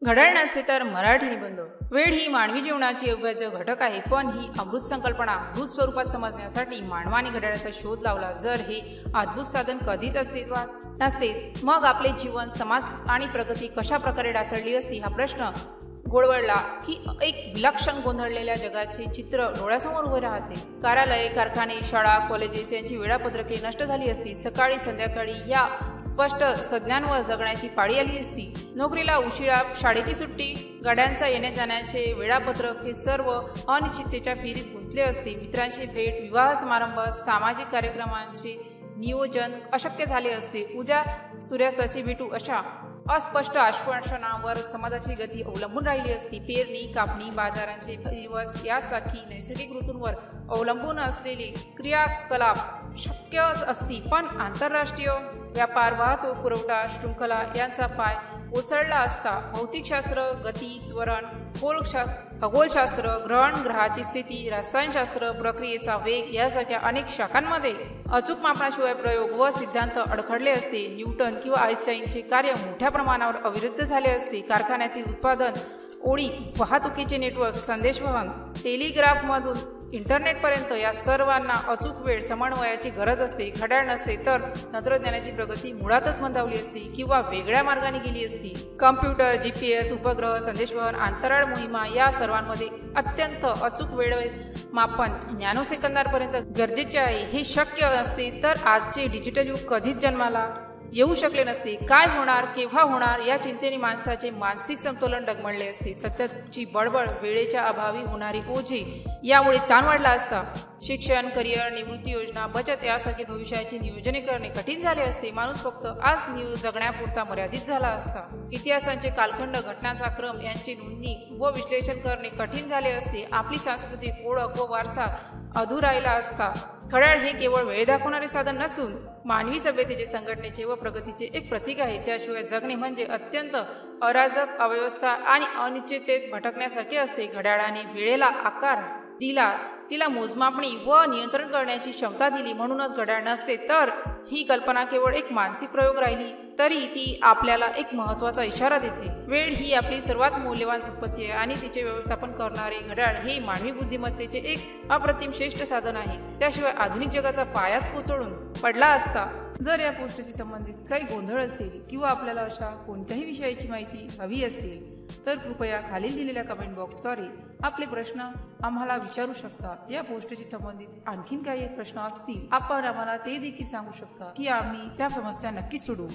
घड्याळ नसते तर मराठी निबंध. वेळ ही मानवी जीवनाची अविभाज्य घटक आहे, पण ही अमृत संकल्पना अमृत स्वरूपात समजण्यासाठी मानवाने घड्याळाचा शोध लावला. जर हे अद्भुत साधन कधीच अस्तित्वात नसते, मग आपले जीवन, समाज आणि प्रगती कशा प्रकारे ढासळली असती हा प्रश्न गोळवळला की एक विलक्षण गोंधळलेल्या जगाचे चित्र डोळ्यासमोर उभे राहते. कार्यालये, कारखाने, शाळा, कॉलेजेस यांची वेळापत्रके नष्ट झाली असती. सकाळी संध्याकाळी या स्पष्ट संज्ञांवर जगण्याची पाळी आली असती. नोकरीला उशिरा, शाळेची सुट्टी, गाड्यांचा येण्या जाण्याचे वेळापत्रक हे सर्व अनिश्चिततेच्या फेरीत गुंतले असते. मित्रांची भेट, विवाह समारंभ, सामाजिक कार्यक्रमांचे नियोजन अशक्य झाले असते. उद्या सूर्यास्ताशी भेटू अशा अस्पष्ट आश्वासनावर समाजाची गती अवलंबून राहिली असती. पेरणी, कापणी, बाजारांचे दिवस यासारखी नैसर्गिक ऋतूंवर अवलंबून असलेली क्रियाकलाप शक्य असती, पण आंतरराष्ट्रीय व्यापार, वाहतूक, पुरवठा शृंखला यांचा पाय कोसळला असता. भौतिकशास्त्र, गती, त्वरण, खगोलशास्त्र, ग्रहण, ग्रहाची स्थिती, रसायनशास्त्र, प्रक्रियेचा वेग यासारख्या अनेक शाखांमध्ये अचूक मापनाशिवाय प्रयोग व सिद्धांत अडखडले असते. न्यूटन किंवा आईन्स्टाईनचे कार्य मोठ्या प्रमाणावर अविरुद्ध झाले असते. कारखान्यातील उत्पादन ओळी, वाहतुकीचे नेटवर्क, संदेशवहन, टेलिग्राफमधून इंटरनेटपर्यंत या सर्वांना अचूक वेळ समन्वयाची गरज असते. घड्याळ नसते तर तंत्रज्ञानाची प्रगती मुळातच मंदावली असती किंवा वेगळ्या मार्गाने गेली असती. कम्प्युटर, GPS, उपग्रह, संदेशवहन, अंतराळ मोहिमा या सर्वांमध्ये अत्यंत अचूक वेळ मापन नॅनोसेकंदापर्यंत गरजेचे आहे. हे शक्य असते तर आजचे डिजिटल युग कधीच जन्माला येऊ शकले नसते. काय होणार, केव्हा होणार या चिंतेने माणसाचे मानसिक संतुलन डगमळले असते. सततची बडबड, वेळेच्या अभावी होणारी ओझे यामुळे ताण वाढला असता. शिक्षण, करिअर, निवृत्ती योजना, बचत यासारखे भविष्याची नियोजने करणे कठीण झाले असते. माणूस फक्त आज जगण्यापुरता मर्यादित झाला असता. इतिहासांचे कालखंड, घटनांचा क्रम यांची नोंदणी व विश्लेषण करणे कठीण झाले असते. आपली सांस्कृतिक ओळख व वारसा अधुराहिला असता. घड्याळ हे केवळ वेळ दाखवणारे साधन नसून मानवी सभ्यतेचे, संघटनेचे व प्रगतीचे एक प्रतीक आहे. त्याशिवाय जगणे म्हणजे अत्यंत अराजक, अव्यवस्था आणि अनिश्चिततेत भटकण्यासारखे असते. घड्याळाने वेळेला आकार दिला, तिला मोजमापणी व नियंत्रण करण्याची क्षमता दिली. म्हणूनच घड्याळ नसते तर ही कल्पना केवळ एक मानसिक प्रयोग राहिली तरी ती आपल्याला एक महत्त्वाचा इशारा देते. वेळ ही आपली सर्वात मौल्यवान संपत्ती आहे आणि तिचे व्यवस्थापन करणारे घड्याळ हे मानवी बुद्धिमत्तेचे एक अप्रतिम श्रेष्ठ साधन आहे. त्याशिवाय आधुनिक जगाचा पायाच कोसळून पडला असता. जर या पोस्टशी संबंधित काही गोंधळ असेल किंवा आपल्याला अशा कोणत्याही विषयाची माहिती हवी असेल तर कृपया खालील दिलेल्या कमेंट बॉक्सद्वारे आपले प्रश्न आम्हाला विचारू शकता. या पोस्टशी संबंधित आणखीन काही प्रश्न असतील आपण आम्हाला ते देखील सांगू शकता की आम्ही त्या समस्या नक्कीच सोडवू.